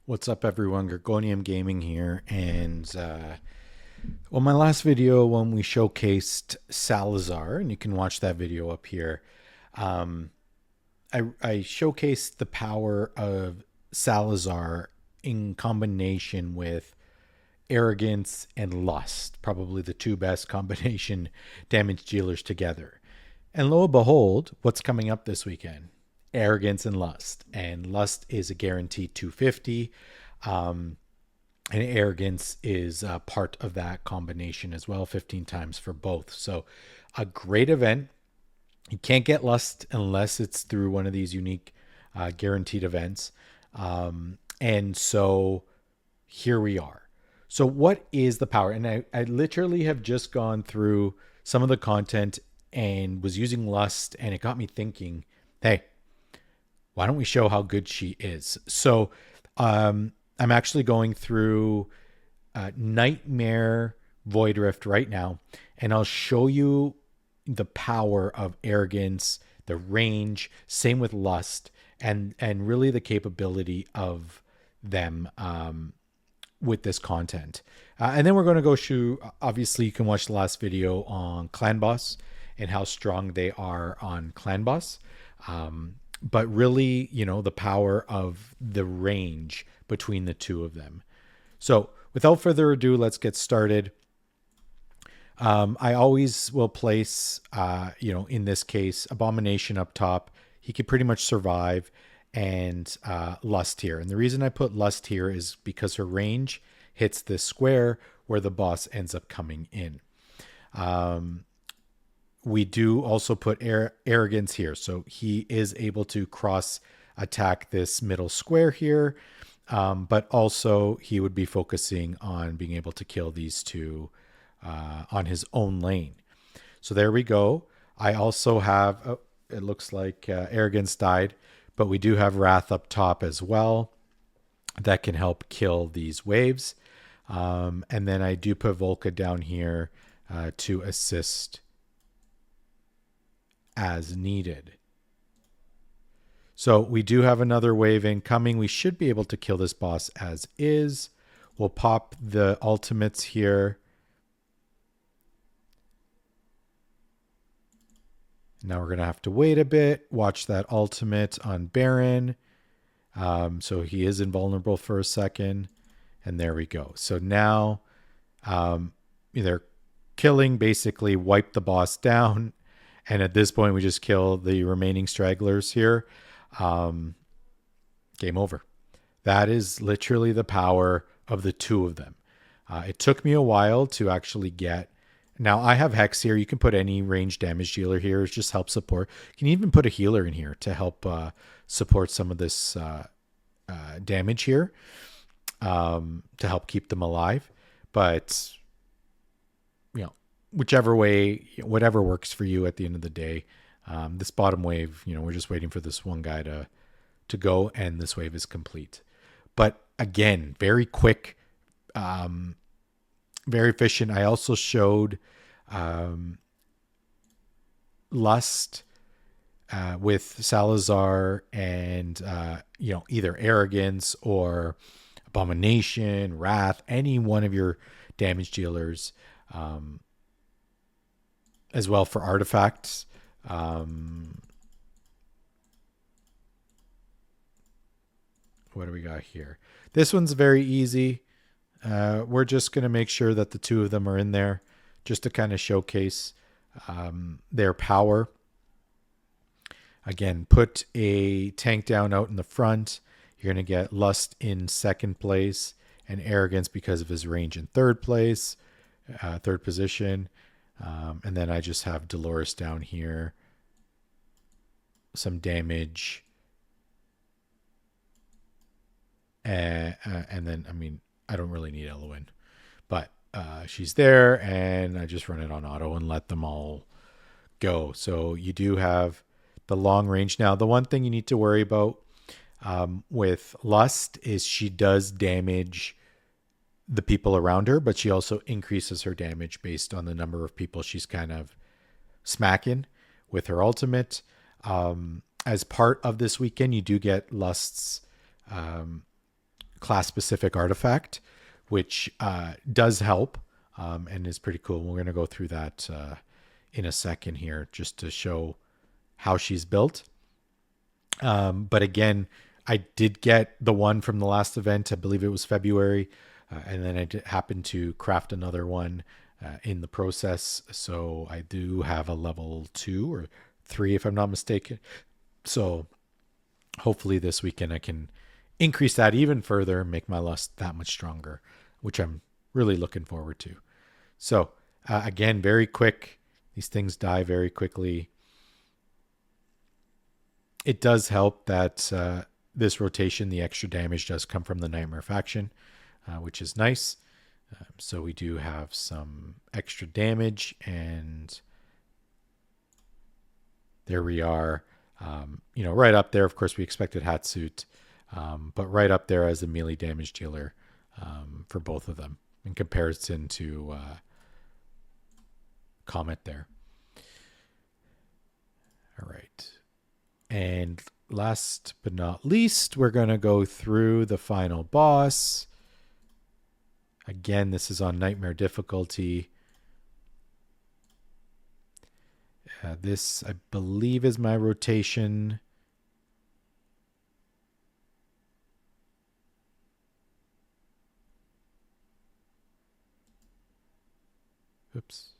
What's up, everyone? Gorgonium Gaming here, and my last video when we showcased Salazar, and you can watch that video up here. Um, I showcased the power of Salazar in combination with Arrogance and Lust, probably the two best combination damage dealers together. And lo and behold, what's coming up this weekend? Arrogance and Lust. And Lust is a guaranteed 250. Um, and Arrogance is part of that combination as well, 15 times for both. So a great event. You can't get Lust unless it's through one of these unique guaranteed events. And so here we are. So what is the power? And I literally have just gone through some of the content and was using Lust, and it got me thinking, hey, why don't we show how good she is? So I'm actually going through Nightmare Void Rift right now, and I'll show you the power of Arrogance, the range, same with Lust, and really the capability of them with this content. And then we're going to go through, obviously you can watch the last video on Clan Boss and how strong they are on Clan Boss. But really, the power of the range between the two of them. So without further ado, let's get started. I always will place, in this case, Abomination up top. He could pretty much survive, and Lust here. And the reason I put Lust here is because her range hits this square where the boss ends up coming in. We do also put Arrogance here. So he is able to cross attack this middle square here. But also he would be focusing on being able to kill these two on his own lane. So there we go. I also have, it looks like Arrogance died, but we do have Wrath up top as well that can help kill these waves. And then I do put Volca down here to assist as needed. So we do have another wave incoming. We should be able to kill this boss as is. We'll pop the ultimates here. Now we're going to have to wait a bit. Watch that ultimate on Baron. So he is invulnerable for a second. And there we go. So now they're killing, basically wipe the boss down. And at this point, we just kill the remaining stragglers here. Game over. That is literally the power of the two of them. It took me a while to actually get. Now I have Hex here. You can put any range damage dealer here. It just helps support. You can even put a healer in here to help support some of this damage here to help keep them alive. But whichever way, whatever works for you at the end of the day. This bottom wave, we're just waiting for this one guy to go, and this wave is complete. But again, very quick, very efficient. I also showed Lust with Salazar and either Arrogance or Abomination, Wrath, any one of your damage dealers, as well for artifacts. What do we got here? This one's very easy. We're just going to make sure that the two of them are in there just to kind of showcase their power. Again, put a tank down out in the front. You're going to get Lust in second place and Arrogance because of his range in third place, third position. And then I just have Dolores down here. Some damage. And then, I don't really need Elowen. But she's there, and I just run it on auto and let them all go. So you do have the long range. Now, the one thing you need to worry about with Lust is she does damage the people around her, but she also increases her damage based on the number of people she's kind of smacking with her ultimate. As part of this weekend, you do get Lust's class-specific artifact, which does help and is pretty cool. We're going to go through that in a second here just to show how she's built. But again, I did get the one from the last event. I believe it was February. And then I happened to craft another one in the process. So I do have a level 2 or 3, if I'm not mistaken. So hopefully this weekend I can increase that even further and make my lust that much stronger, which I'm really looking forward to. So again, very quick. These things die very quickly. It does help that this rotation, the extra damage does come from the Nightmare faction, which is nice. So we do have some extra damage, and there we are. Right up there. Of course, we expected Hatsuit, but right up there as a melee damage dealer for both of them in comparison to Comet there. All right. And last but not least, we're going to go through the final boss. Again, this is on Nightmare difficulty. This, I believe, is my rotation. Oops.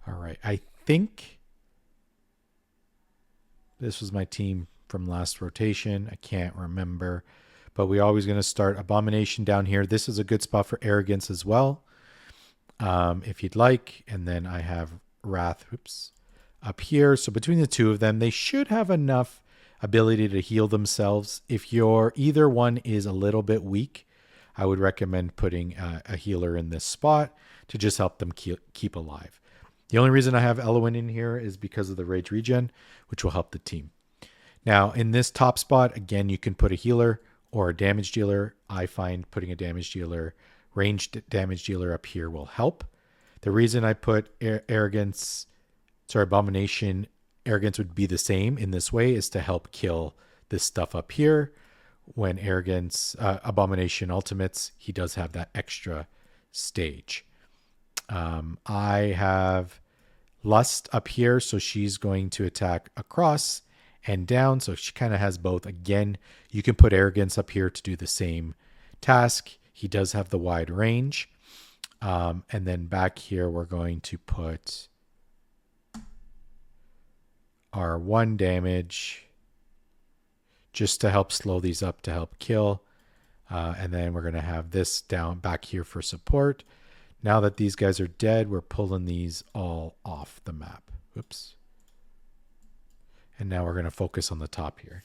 All right. I think this was my team from last rotation. I can't remember. But we're always going to start Abomination down here. This is a good spot for Arrogance as well, if you'd like. And then I have Wrath up here. So between the two of them, they should have enough ability to heal themselves. If either one is a little bit weak, I would recommend putting a healer in this spot to just help them keep alive. The only reason I have Elowen in here is because of the Rage Regen, which will help the team. Now, in this top spot, again, you can put a healer or a damage dealer. I find putting a damage dealer, ranged damage dealer up here will help. The reason I put Abomination, Arrogance would be the same in this way, is to help kill this stuff up here. When Abomination ultimates, he does have that extra stage. I have Lust up here, so she's going to attack across and down, so she kind of has both. Again, you can put Arrogance up here to do the same task. He does have the wide range. And then back here, we're going to put our 1 damage just to help slow these up to help kill. And then we're going to have this down back here for support. Now that these guys are dead, we're pulling these all off the map. Oops. And now we're going to focus on the top here.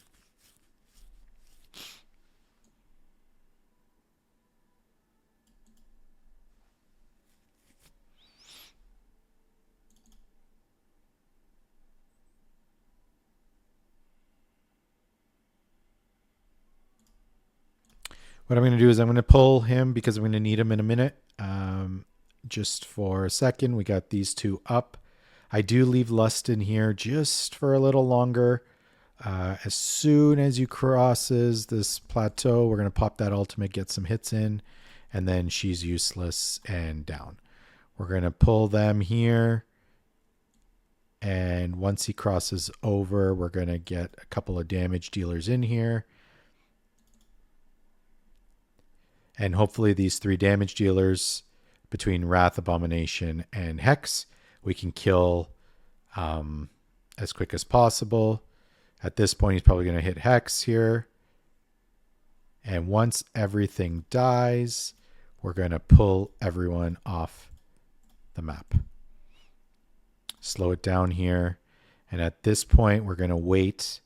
What I'm going to do is I'm going to pull him because I'm going to need him in a minute. Just for a second, we got these two up. I do leave Lust in here just for a little longer. As soon as you crosses this plateau, we're going to pop that ultimate, get some hits in, and then she's useless and down. We're going to pull them here. And once he crosses over, we're going to get a couple of damage dealers in here. And hopefully these 3 damage dealers between Wrath, Abomination, and Hex, we can kill as quick as possible. At this point, he's probably going to hit Hex here. And once everything dies, we're going to pull everyone off the map. Slow it down here. And at this point, we're going to wait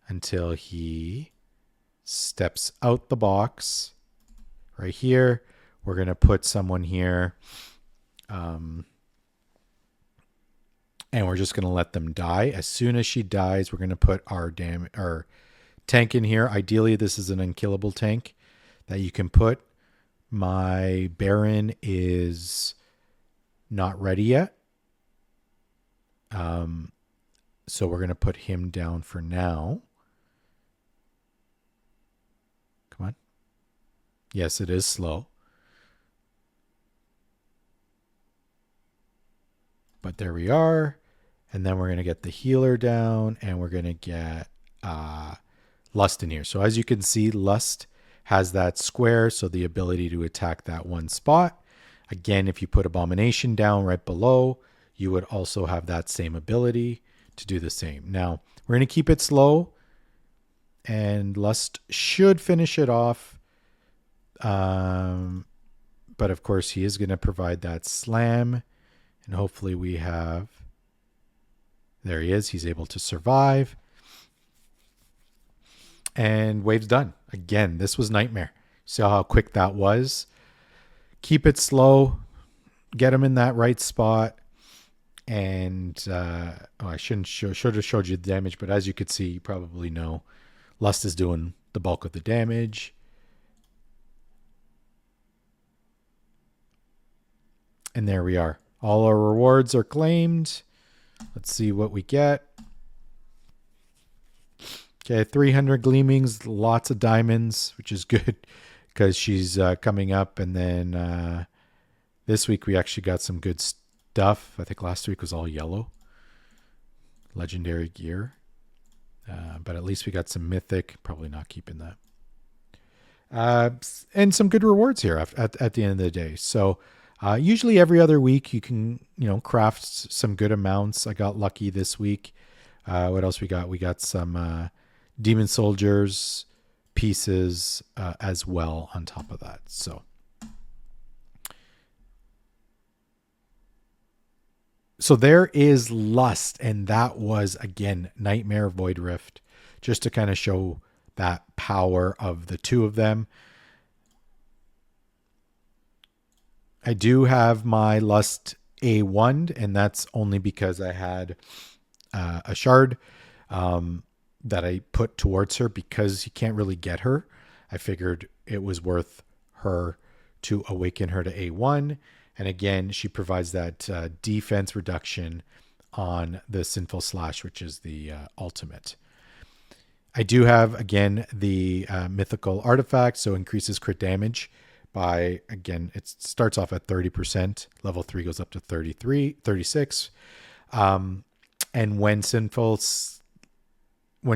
until he steps out the box. Right here, we're going to put someone here. And we're just going to let them die. As soon as she dies, we're going to put our tank in here. Ideally, this is an unkillable tank that you can put. My Baron is not ready yet. So we're going to put him down for now. Come on. Yes, it is slow. But there we are. And then we're going to get the healer down, and we're going to get Lust in here. So as you can see, Lust has that square, so the ability to attack that one spot. Again, if you put Abomination down right below, you would also have that same ability to do the same. Now, we're going to keep it slow, and Lust should finish it off. But of course, he is going to provide that slam, and hopefully we have... There he is. He's able to survive. And wave's done. Again, this was nightmare. See how quick that was? Keep it slow. Get him in that right spot. And I should have showed you the damage, but as you could see, you probably know, Lust is doing the bulk of the damage. And there we are. All our rewards are claimed. Let's see what we get. Okay, 300 gleamings, lots of diamonds, which is good because she's coming up. And then this week we actually got some good stuff. I think last week was all yellow. Legendary gear. But at least we got some mythic. Probably not keeping that. And some good rewards here at the end of the day. So usually every other week you can, craft some good amounts. I got lucky this week. What else we got? We got some Demon Soldiers pieces as well on top of that. So there is Lust, and that was, again, Nightmare Void Rift, just to kind of show that power of the two of them. I do have my Lust A1, and that's only because I had a shard that I put towards her because you can't really get her. I figured it was worth her to awaken her to A1. And again, she provides that defense reduction on the Sinful Slash, which is the ultimate. I do have, again, the mythical artifact, so increases crit damage by, again, it starts off at 30%. Level 3 goes up to 36. And when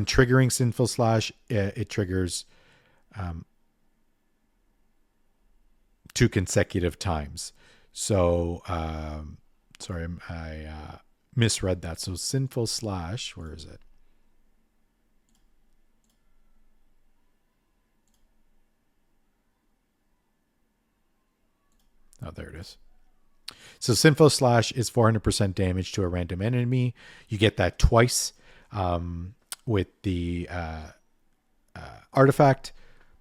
triggering Sinful Slash, it triggers 2 consecutive times. So, sorry, I misread that. So Sinful Slash, where is it? Oh, there it is. So Sinful Slash is 400% damage to a random enemy. You get that twice with the artifact,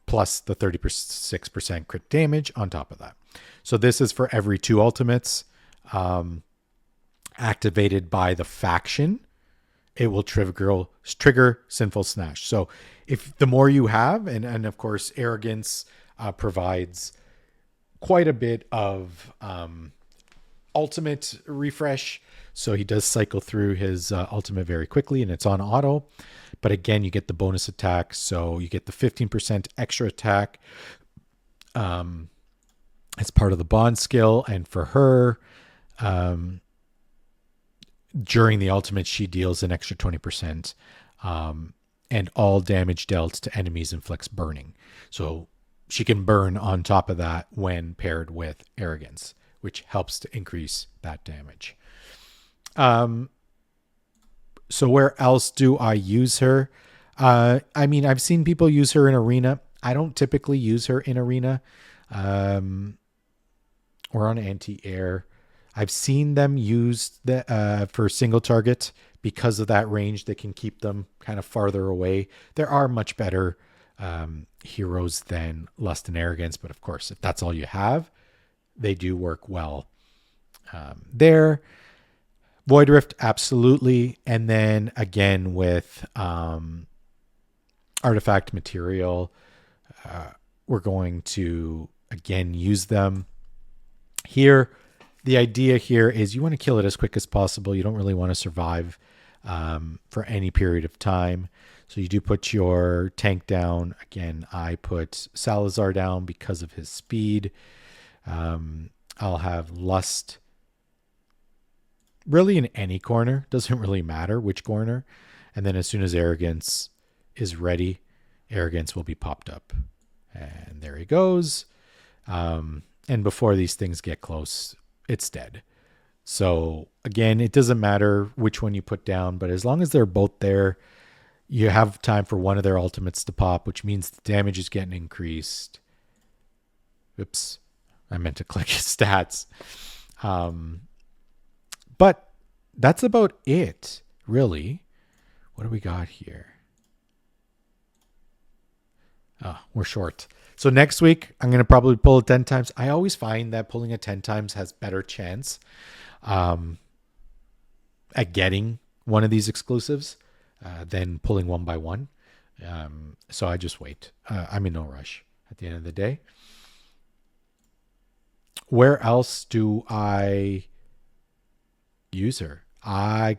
plus the 36% crit damage on top of that. So this is for every 2 ultimates activated by the faction. It will trigger Sinful Slash. So if the more you have, and of course, Arrogance provides quite a bit of ultimate refresh. So he does cycle through his ultimate very quickly, and it's on auto. But again, you get the bonus attack. So you get the 15% extra attack as part of the bond skill. And for her, during the ultimate, she deals an extra 20%. And all damage dealt to enemies inflicts burning. So she can burn on top of that when paired with Arrogance, which helps to increase that damage. So where else do I use her? I mean, I've seen people use her in Arena. I don't typically use her in Arena or on anti-air. I've seen them used for single target because of that range that can keep them kind of farther away. There are much better heroes than Lust and Arrogance, but of course, if that's all you have, they do work well there. Void Rift, absolutely. And then again with artifact material, we're going to again use them here. The idea here is you want to kill it as quick as possible. You don't really want to survive for any period of time. So you do put your tank down. Again, I put Salazar down because of his speed. I'll have Lust really in any corner. Doesn't really matter which corner. And then as soon as Arrogance is ready, Arrogance will be popped up. And there he goes. And before these things get close, it's dead. So again, it doesn't matter which one you put down, but as long as they're both there, you have time for one of their ultimates to pop, which means the damage is getting increased. Oops, I meant to click his stats. But that's about it, really. What do we got here? Oh, we're short. So next week, I'm going to probably pull it 10 times. I always find that pulling it 10 times has better chance at getting one of these exclusives than pulling one by one. So I just wait. I'm in no rush at the end of the day. Where else do I use her? I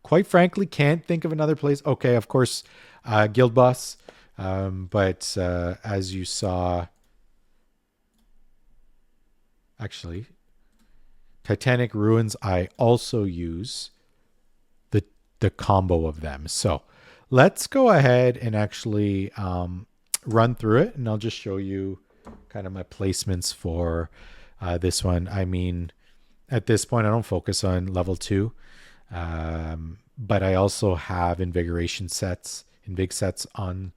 quite frankly can't think of another place. Okay, of course, Guild Boss. But as you saw, actually, Titanic Ruins, I also use the combo of them. So let's go ahead and actually run through it, and I'll just show you kind of my placements for this one. I mean, at this point, I don't focus on level 2, but I also have invigoration sets, invig sets on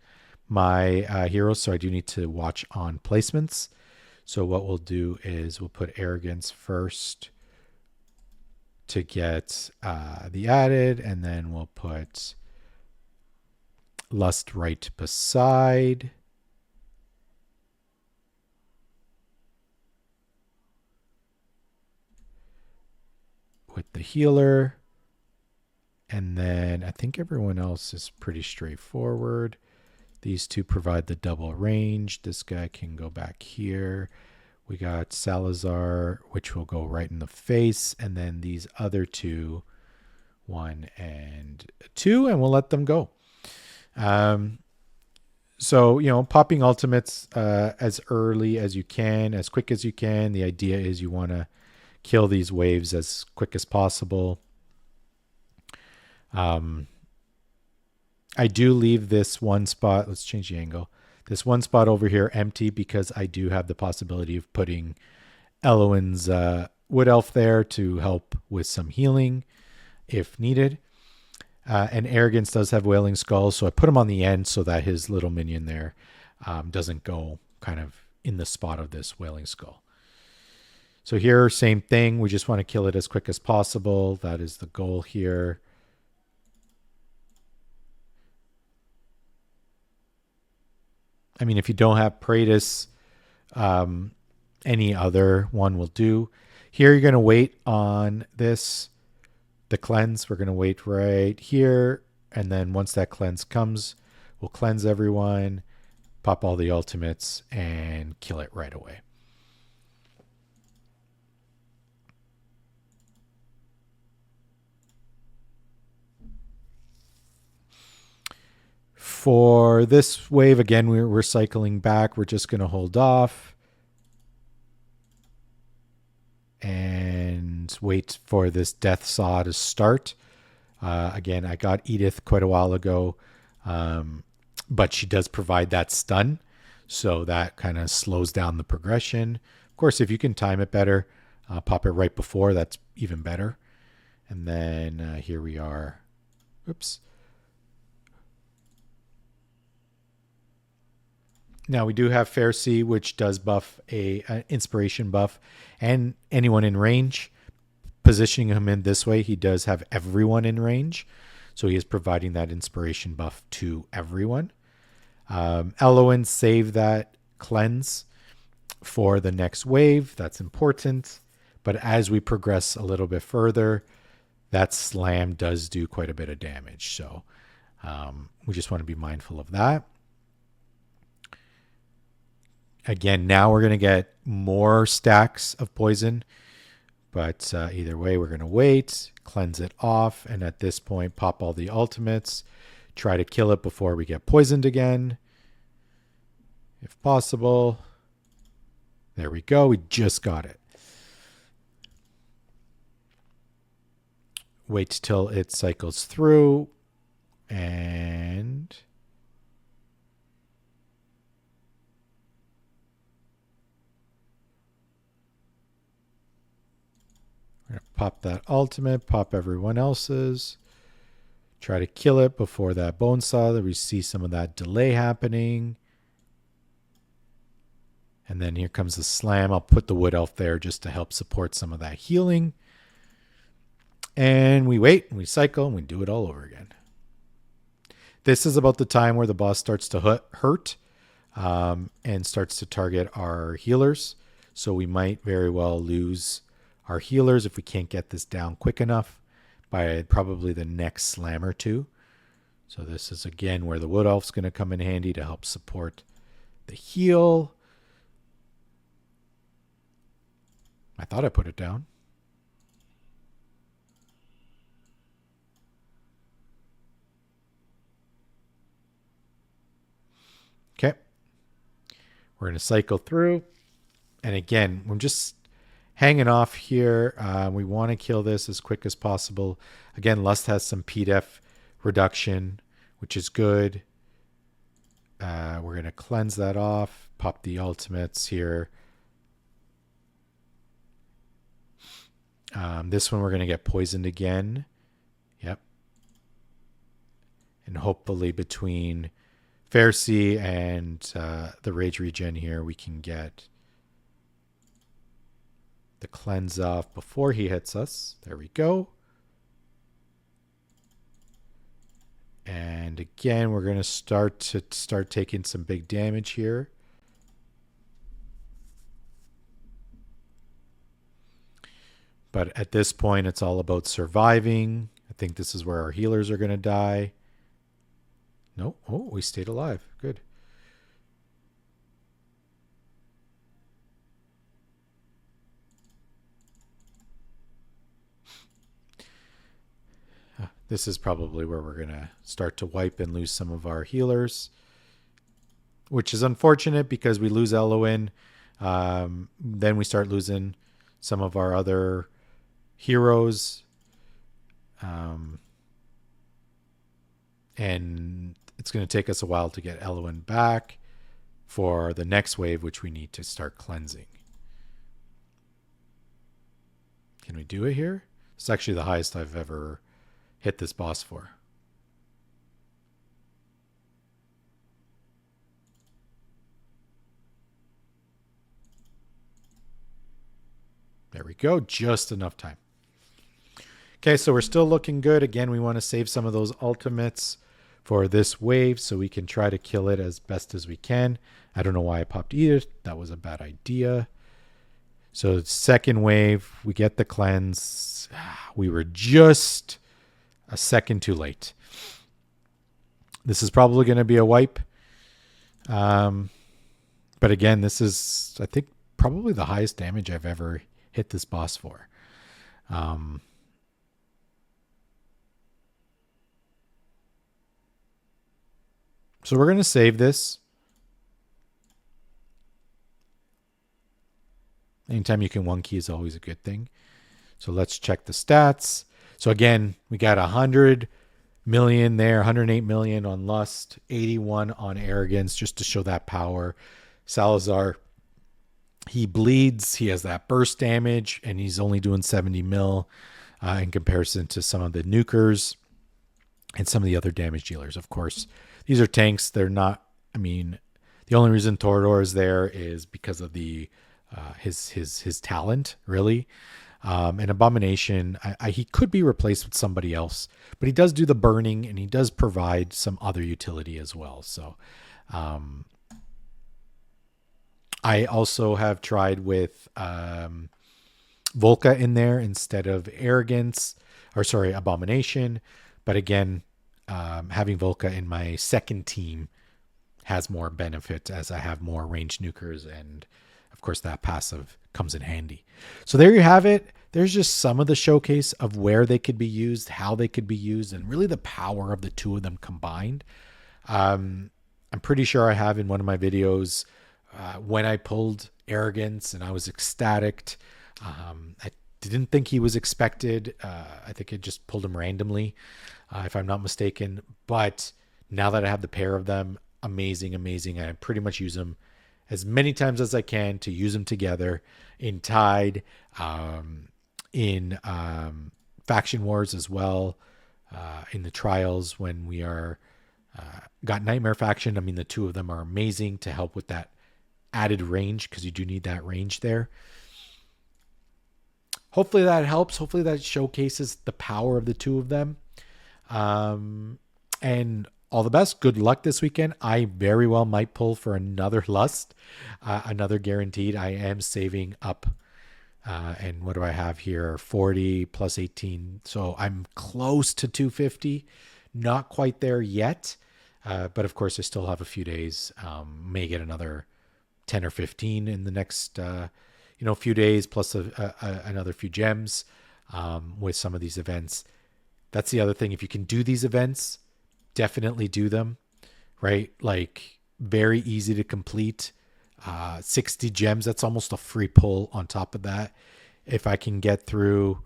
my heroes, so I do need to watch on placements. So what we'll do is we'll put Arrogance first to get the added, and then we'll put Lust right beside. With the healer. And then I think everyone else is pretty straightforward. These two provide the double range. This guy can go back here. We got Salazar, which will go right in the face. And then these other two, 1 and 2, and we'll let them go. So, popping ultimates as early as you can, as quick as you can. The idea is you want to kill these waves as quick as possible. I do leave this one spot. Let's change the angle. This one spot over here empty because I do have the possibility of putting Eloin's Wood Elf there to help with some healing if needed. And Arrogance does have Wailing Skull, so I put him on the end so that his little minion there doesn't go kind of in the spot of this Wailing Skull. So here, same thing. We just want to kill it as quick as possible. That is the goal here. I mean, if you don't have Praetus, any other one will do. Here, you're going to wait on this, the cleanse. We're going to wait right here. And then once that cleanse comes, we'll cleanse everyone, pop all the ultimates, and kill it right away. For this wave, again, we're cycling back. We're just going to hold off and wait for this Death Saw to start. Again, I got Edith quite a while ago, but she does provide that stun, so that kind of slows down the progression. Of course, if you can time it better, pop it right before, that's even better. And then here we are. Oops. Now we do have Fair Sea, which does buff an inspiration buff, and anyone in range. Positioning him in this way, he does have everyone in range, so he is providing that inspiration buff to everyone. Eloin save that cleanse for the next wave. That's important. But as we progress a little bit further, that slam does do quite a bit of damage. So we just want to be mindful of that. Again, now we're going to get more stacks of poison. But either way, we're going to wait, cleanse it off, and at this point, pop all the ultimates. Try to kill it before we get poisoned again, if possible. There we go. We just got it. Wait till it cycles through, and we're going to pop that ultimate, pop everyone else's. Try to kill it before that bone saw, that we see some of that delay happening. And then here comes the slam. I'll put the wood elf there just to help support some of that healing. And we wait, and we cycle, and we do it all over again. This is about the time where the boss starts to hurt and starts to target our healers. So we might very well lose our healers if we can't get this down quick enough by probably the next slam or two. So this is again where the wood elf's going to come in handy to help support the heal. I thought I put it down. Okay. We're going to cycle through. And again, we're just hanging off here. We want to kill this as quick as possible. Again, Lust has some PDEF reduction, which is good. We're going to cleanse that off. Pop the ultimates here. This one we're going to get poisoned again. Yep. And hopefully between Pharisee and the Rage Regen here, we can get the cleanse off before he hits us. There we go. And again, we're going to start taking some big damage here. But at this point, it's all about surviving. I think this is where our healers are going to die. No. Oh, we stayed alive. Good. This is probably where we're going to start to wipe and lose some of our healers, which is unfortunate because we lose Eloin. Then we start losing some of our other heroes. And it's going to take us a while to get Eloin back for the next wave, which we need to start cleansing. Can we do it here? It's actually the highest I've ever hit this boss for. There we go. Just enough time. Okay, so we're still looking good. Again, we want to save some of those ultimates for this wave so we can try to kill it as best as we can. I don't know why I popped Edith. That was a bad idea. So second wave, we get the cleanse. We were just a second too late. This is probably going to be a wipe. But again, this is, I think, probably the highest damage I've ever hit this boss for. So we're going to save this. Anytime you can one key is always a good thing. So let's check the stats. So again, we got 100 million there, 108 million on Lust, 81 on Arrogance, just to show that power. Salazar, he bleeds. He has that burst damage, and he's only doing 70 mil in comparison to some of the nukers and some of the other damage dealers. Of course, these are tanks. They're not, I mean, the only reason Torador is there is because of the his talent, really. And Abomination, he could be replaced with somebody else, but he does do the burning and he does provide some other utility as well. So I also have tried with Volca in there instead of Abomination. But again, having Volca in my second team has more benefit as I have more ranged nukers, and of course that passive comes in handy. So there you have it. there's just some of the showcase of where they could be used, how they could be used, and really the power of the two of them combined. I'm pretty sure I have in one of my videos when I pulled Arrogance and I was ecstatic. I didn't think he was expected. I think it just pulled him randomly, if I'm not mistaken. But now that I have the pair of them, amazing, amazing. I pretty much use them as many times as I can to use them together in Tide, in Faction Wars as well, in the trials when we are got Nightmare Faction. I mean, the two of them are amazing to help with that added range because you do need that range there. Hopefully that helps. Hopefully that showcases the power of the two of them. And all the best. Good luck this weekend. I very well might pull for another lust, another guaranteed. I am saving up. And what do I have here? 40 plus 18. So I'm close to 250. Not quite there yet. But of course, I still have a few days. May get another 10 or 15 in the next few days, plus another few gems with some of these events. That's the other thing. If you can do these events, definitely do them, right? Like very easy to complete. 60 gems, that's almost a free pull on top of that. If I can get through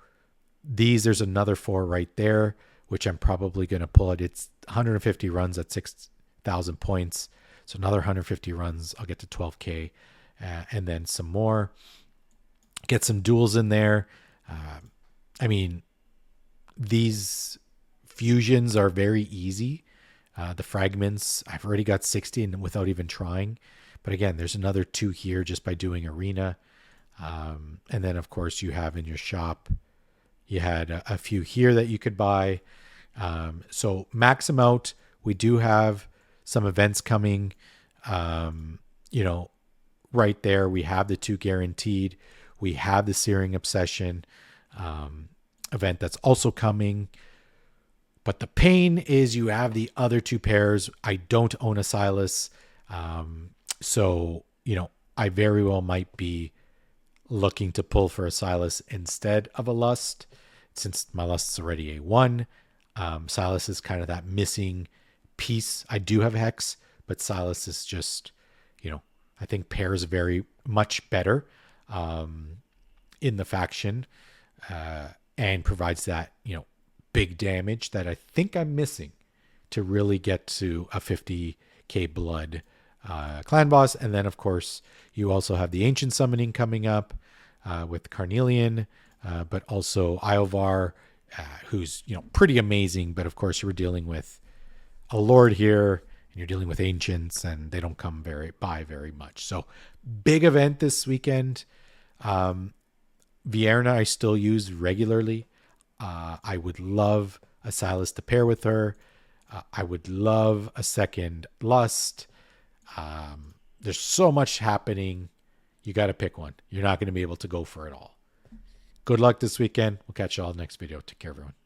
these, there's another 4 right there, which I'm probably going to pull it. It's 150 runs at 6,000 points. So another 150 runs, I'll get to 12K, and then some more. Get some duels in there. I mean, these fusions are very easy. The fragments, I've already got 60 and without even trying. But again, there's another 2 here just by doing arena. And then, of course, you have in your shop, you had a few here that you could buy. So max them out. We do have some events coming, right there. We have the 2 guaranteed. We have the Searing Obsession event that's also coming. But the pain is you have the other 2 pairs. I don't own a Silas. So, I very well might be looking to pull for a Silas instead of a Lust, since my Lust is already a 1. Silas is kind of that missing piece. I do have Hex, but Silas is just, I think pairs very much better in the faction and provides that, big damage that I think I'm missing to really get to a 50k blood clan boss. And then, of course, you also have the Ancient Summoning coming up with Carnelian, but also Iovar, who's, pretty amazing. But, of course, you're dealing with a Lord here, and you're dealing with Ancients, and they don't come by very much. So, big event this weekend. Vienna I still use regularly. I would love a Silas to pair with her. I would love a second Lust. There's so much happening. You got to pick one. You're not going to be able to go for it all. Good luck this weekend. We'll catch you all next video. Take care, everyone.